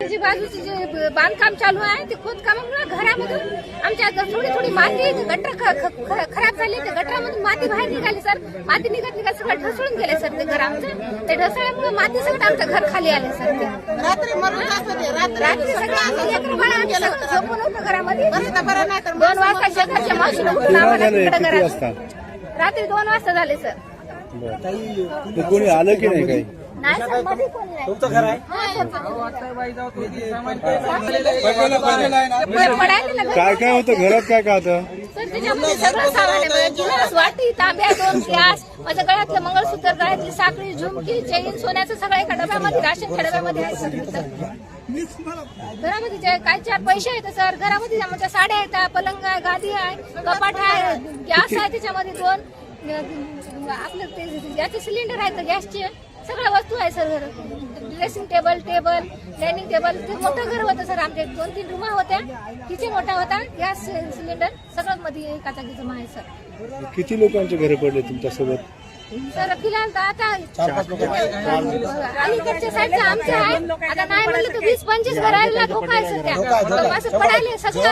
रस्त्याची बाजूची जे बांधकाम चालू आहे ते खोदकामामुळे घरामधून आमच्या थोडी थोडी माती गटर खराब झाली. त्या गटरामधून माती बाहेर निघाली सर. माती निघत सगळं ढसळून गेले सर ते घर आमचं. ते ढसळल्यामुळे माती सगळं आमचं घर खाली आले सर. रात्री सगळं लेकरं बाळं आम्ही सगळं झोपून होतो घरामध्ये. 2 वाजता शेजारच्या मावशीला उठून आम्हाला तिकडे घरात रात्री 2 वाजता झाले सर. कोणी आलं की नाही काही? नाही सर, मध्ये कोणी नाही. तुमचं घर आहे? काय काय होतं घरात? काय काय होतं सर त्याच्यामध्ये सगळं सामान आहे. गिलास, वाटी, तांब्या, 2 ग्लास, माझ्या गळ्यातलं मंगळसूत्र, गळ्यातली साखळी, झुमकी, चेन, सोन्याचं सगळं एका डब्यामध्ये राशनच्या डब्यामध्ये आहे सर. घरामध्ये जे काय 4 पैसे आहेत सर. घरामध्ये आमच्या साड्या आहेत, पलंग आहे, गादी आहे, कपाट आहे, गॅस आहे, त्याच्यामध्ये 2 आपलं याचे सिलेंडर आहेत गॅसचे. सगळ्या वस्तू आहे sir. Dressing table, dining table. ते मोठं घर होतं सर. आमच्या 2-3 रूमा होत्या. किचन मोठा होता. गॅस सिलेंडर सगळं मध्ये एका जागी जमा आहे सर. किती लोकांचे घरे पडले तुमच्यासोबत? सर फिलहाल तर आता अलीकडच्या साईडचं आमचं आहे. आता नाही म्हणलं तर 20-25 घराला धोका आहे सध्या. असं पडायला सगळं